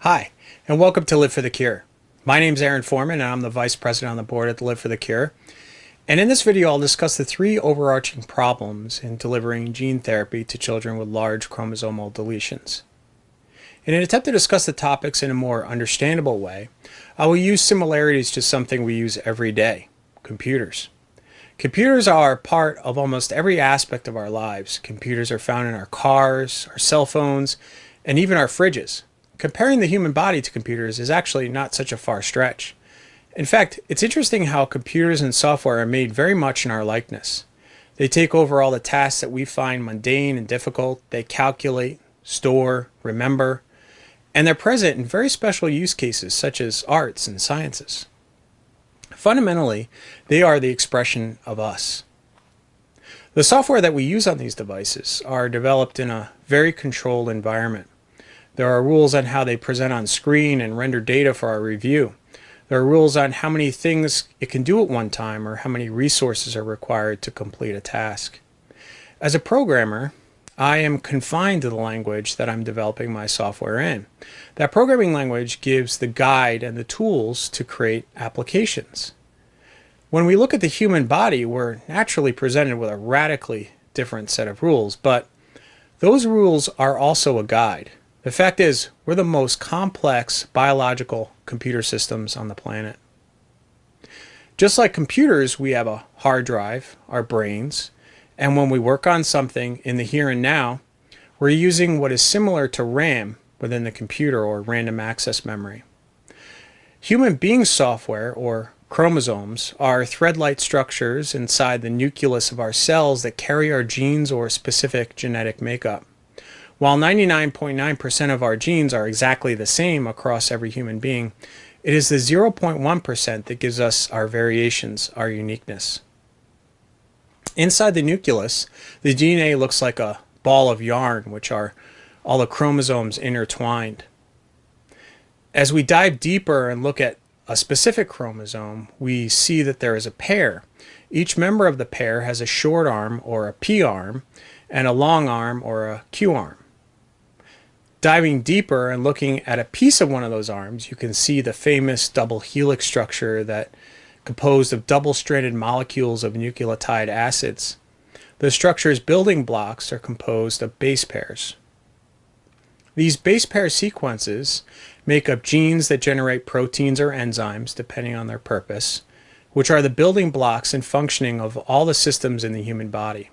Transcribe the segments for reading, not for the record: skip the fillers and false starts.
Hi, and welcome to Liv4TheCure. My name is Aaron Foreman, and I'm the Vice President on the board at Liv4TheCure. And in this video, I'll discuss the three overarching problems in delivering gene therapy to children with large chromosomal deletions. In an attempt to discuss the topics in a more understandable way, I will use similarities to something we use every day: computers. Computers are part of almost every aspect of our lives. Computers are found in our cars, our cell phones, and even our fridges. Comparing the human body to computers is actually not such a far stretch. In fact, it's interesting how computers and software are made very much in our likeness. They take over all the tasks that we find mundane and difficult. They calculate, store, remember, and they're present in very special use cases such as arts and sciences. Fundamentally, they are the expression of us. The software that we use on these devices are developed in a very controlled environment. There are rules on how they present on screen and render data for our review. There are rules on how many things it can do at one time or how many resources are required to complete a task. As a programmer, I am confined to the language that I'm developing my software in. That programming language gives the guide and the tools to create applications. When we look at the human body, we're naturally presented with a radically different set of rules, but those rules are also a guide. The fact is, we're the most complex biological computer systems on the planet. Just like computers, we have a hard drive, our brains, and when we work on something in the here and now, we're using what is similar to RAM within the computer, or random access memory. Human being software, or chromosomes, are thread-like structures inside the nucleus of our cells that carry our genes or specific genetic makeup. While 99.9% of our genes are exactly the same across every human being, it is the 0.1% that gives us our variations, our uniqueness. Inside the nucleus, the DNA looks like a ball of yarn, which are all the chromosomes intertwined. As we dive deeper and look at a specific chromosome, we see that there is a pair. Each member of the pair has a short arm, or a P arm, and a long arm, or a Q arm. Diving deeper and looking at a piece of one of those arms, you can see the famous double helix structure that composed of double-stranded molecules of nucleotide acids. The structure's building blocks are composed of base pairs. These base pair sequences make up genes that generate proteins or enzymes, depending on their purpose, which are the building blocks and functioning of all the systems in the human body.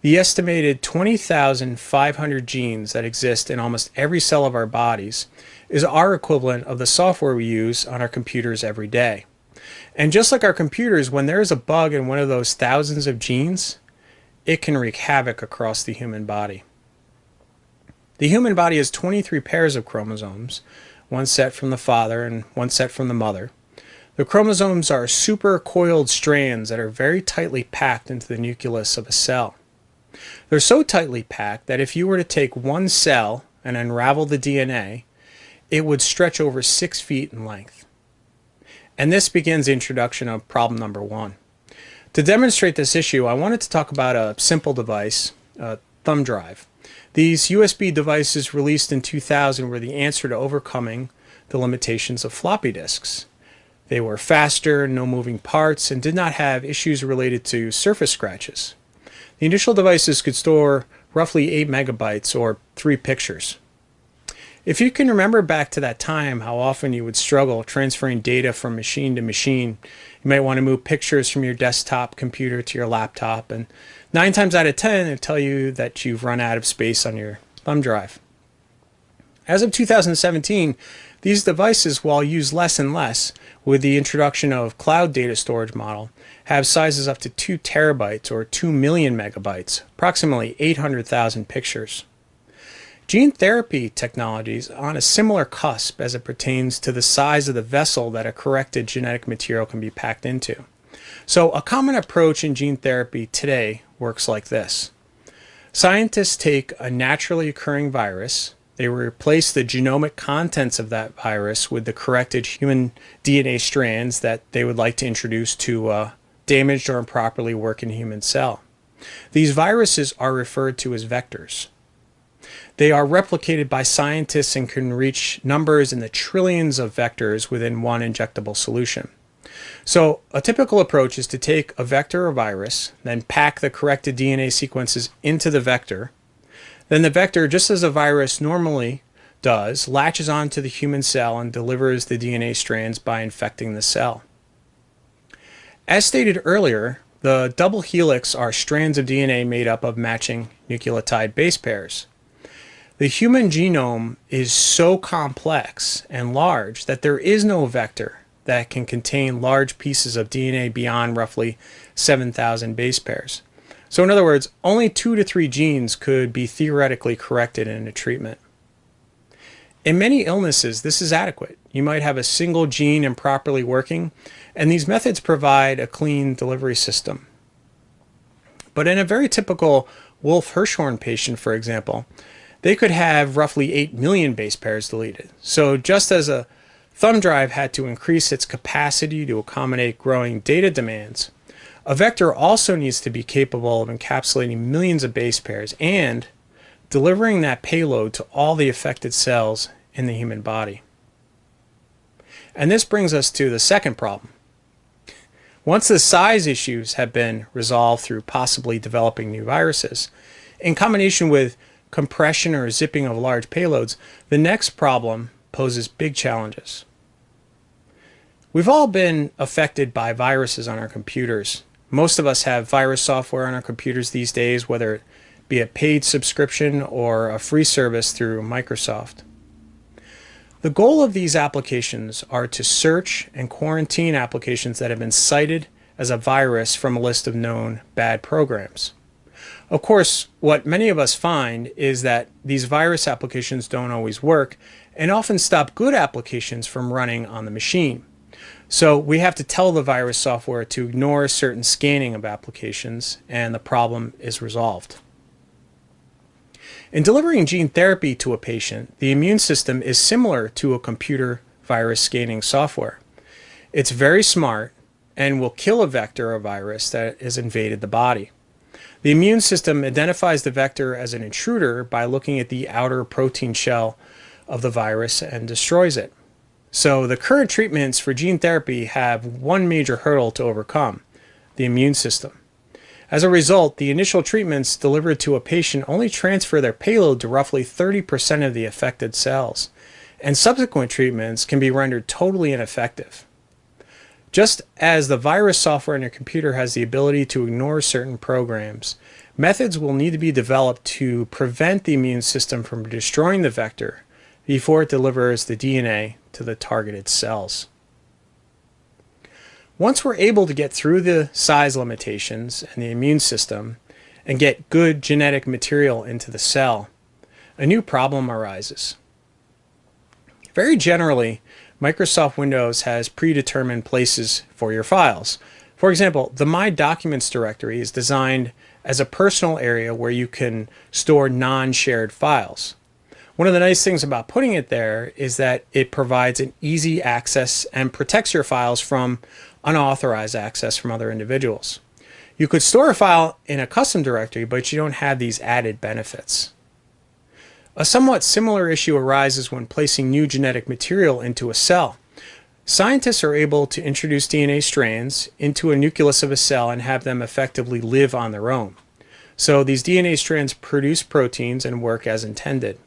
The estimated 20,500 genes that exist in almost every cell of our bodies is our equivalent of the software we use on our computers every day. And just like our computers, when there is a bug in one of those thousands of genes, it can wreak havoc across the human body. The human body has 23 pairs of chromosomes, one set from the father and one set from the mother. The chromosomes are supercoiled strands that are very tightly packed into the nucleus of a cell. They're so tightly packed that if you were to take one cell and unravel the DNA, it would stretch over 6 feet in length. And this begins the introduction of problem number one. To demonstrate this issue, I wanted to talk about a simple device, a thumb drive. These USB devices released in 2000 were the answer to overcoming the limitations of floppy disks. They were faster, no moving parts, and did not have issues related to surface scratches. The initial devices could store roughly 8 megabytes, or 3 pictures. If you can remember back to that time, how often you would struggle transferring data from machine to machine. You might want to move pictures from your desktop computer to your laptop, and 9 times out of 10 it'll tell you that you've run out of space on your thumb drive. As of 2017, these devices, while used less and less with the introduction of cloud data storage model, have sizes up to 2 terabytes or 2 million megabytes, approximately 800,000 pictures. Gene therapy technologies are on a similar cusp as it pertains to the size of the vessel that a corrected genetic material can be packed into. So a common approach in gene therapy today works like this. Scientists take a naturally occurring virus. They replace the genomic contents of that virus with the corrected human DNA strands that they would like to introduce to a damaged or improperly working human cell. These viruses are referred to as vectors. They are replicated by scientists and can reach numbers in the trillions of vectors within one injectable solution. So a typical approach is to take a vector or virus, then pack the corrected DNA sequences into the vector. Then the vector, just as a virus normally does, latches onto the human cell and delivers the DNA strands by infecting the cell. As stated earlier, the double helix are strands of DNA made up of matching nucleotide base pairs. The human genome is so complex and large that there is no vector that can contain large pieces of DNA beyond roughly 7,000 base pairs. So in other words, only 2 to 3 genes could be theoretically corrected in a treatment. In many illnesses, this is adequate. You might have a single gene improperly working, and these methods provide a clean delivery system. But in a very typical Wolff-Hirschhorn patient, for example, they could have roughly 8 million base pairs deleted. So just as a thumb drive had to increase its capacity to accommodate growing data demands, a vector also needs to be capable of encapsulating millions of base pairs and delivering that payload to all the affected cells in the human body. And this brings us to the second problem. Once the size issues have been resolved through possibly developing new viruses, in combination with compression or zipping of large payloads, the next problem poses big challenges. We've all been affected by viruses on our computers. Most of us have virus software on our computers these days, whether it be a paid subscription or a free service through Microsoft. The goal of these applications are to search and quarantine applications that have been cited as a virus from a list of known bad programs. Of course, what many of us find is that these virus applications don't always work and often stop good applications from running on the machine. So we have to tell the virus software to ignore certain scanning of applications, and the problem is resolved. In delivering gene therapy to a patient, the immune system is similar to a computer virus scanning software. It's very smart and will kill a vector or virus that has invaded the body. The immune system identifies the vector as an intruder by looking at the outer protein shell of the virus and destroys it. So the current treatments for gene therapy have one major hurdle to overcome: the immune system. As a result, the initial treatments delivered to a patient only transfer their payload to roughly 30% of the affected cells, and subsequent treatments can be rendered totally ineffective. Just as the virus software in your computer has the ability to ignore certain programs, methods will need to be developed to prevent the immune system from destroying the vector before it delivers the DNA to the targeted cells. Once we're able to get through the size limitations and the immune system and get good genetic material into the cell, a new problem arises. Very generally, Microsoft Windows has predetermined places for your files. For example, the My Documents directory is designed as a personal area where you can store non-shared files. One of the nice things about putting it there is that it provides an easy access and protects your files from unauthorized access from other individuals. You could store a file in a custom directory, but you don't have these added benefits. A somewhat similar issue arises when placing new genetic material into a cell. Scientists are able to introduce DNA strands into a nucleus of a cell and have them effectively live on their own. So these DNA strands produce proteins and work as intended.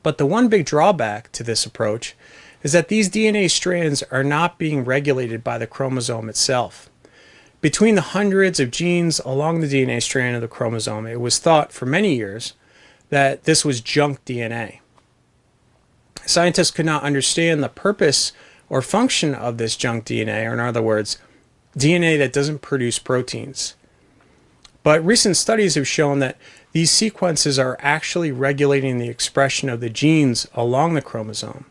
But the one big drawback to this approach is that these DNA strands are not being regulated by the chromosome itself. Between the hundreds of genes along the DNA strand of the chromosome, it was thought for many years that this was junk DNA. Scientists could not understand the purpose or function of this junk DNA, or in other words, DNA that doesn't produce proteins. But recent studies have shown that these sequences are actually regulating the expression of the genes along the chromosome.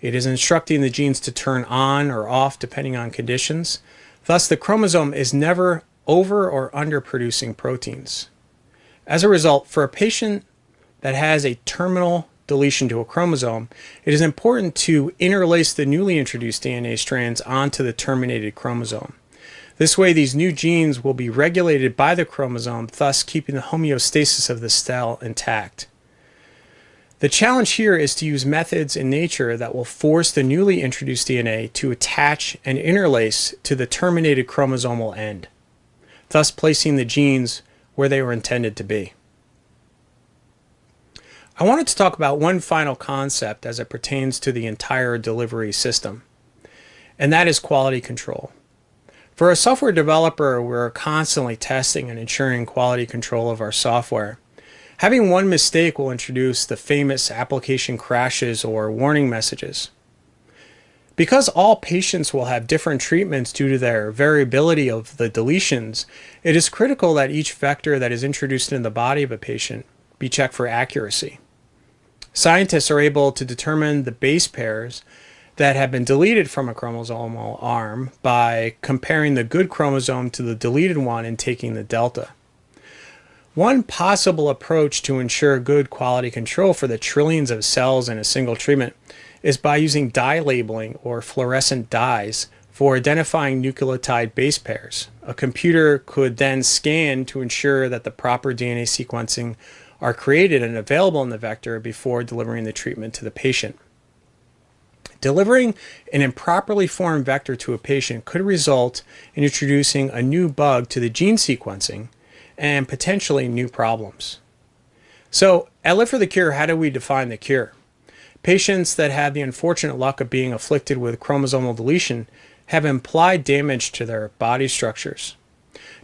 It is instructing the genes to turn on or off depending on conditions. Thus, the chromosome is never over or under producing proteins. As a result, for a patient that has a terminal deletion to a chromosome, it is important to interlace the newly introduced DNA strands onto the terminated chromosome. This way, these new genes will be regulated by the chromosome, thus keeping the homeostasis of the cell intact. The challenge here is to use methods in nature that will force the newly introduced DNA to attach and interlace to the terminated chromosomal end, thus placing the genes where they were intended to be. I wanted to talk about one final concept as it pertains to the entire delivery system, and that is quality control. For a software developer, we're constantly testing and ensuring quality control of our software. Having one mistake will introduce the famous application crashes or warning messages. Because all patients will have different treatments due to their variability of the deletions, it is critical that each vector that is introduced into the body of a patient be checked for accuracy. Scientists are able to determine the base pairs that have been deleted from a chromosomal arm by comparing the good chromosome to the deleted one and taking the delta. One possible approach to ensure good quality control for the trillions of cells in a single treatment is by using dye labeling or fluorescent dyes for identifying nucleotide base pairs. A computer could then scan to ensure that the proper DNA sequencing are created and available in the vector before delivering the treatment to the patient. Delivering an improperly formed vector to a patient could result in introducing a new bug to the gene sequencing and potentially new problems. So at Liv4TheCure, how do we define the cure? Patients that have the unfortunate luck of being afflicted with chromosomal deletion have implied damage to their body structures.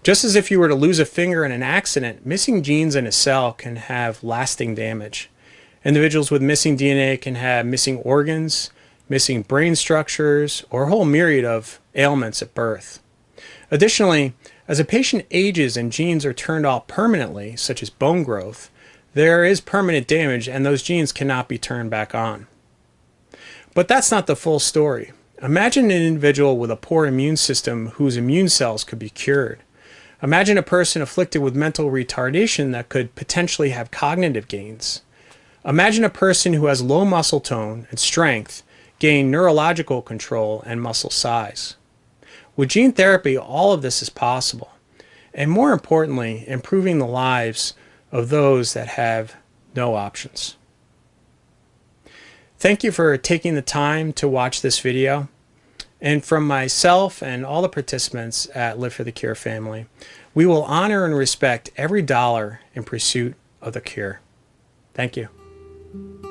Just as if you were to lose a finger in an accident, missing genes in a cell can have lasting damage. Individuals with missing DNA can have missing organs, missing brain structures, or a whole myriad of ailments at birth. Additionally, as a patient ages and genes are turned off permanently, such as bone growth, there is permanent damage and those genes cannot be turned back on. But that's not the full story. Imagine an individual with a poor immune system whose immune cells could be cured. Imagine a person afflicted with mental retardation that could potentially have cognitive gains. Imagine a person who has low muscle tone and strength gain neurological control and muscle size. With gene therapy, all of this is possible, and more importantly, improving the lives of those that have no options. Thank you for taking the time to watch this video. And from myself and all the participants at Liv4TheCure family, we will honor and respect every dollar in pursuit of the cure. Thank you.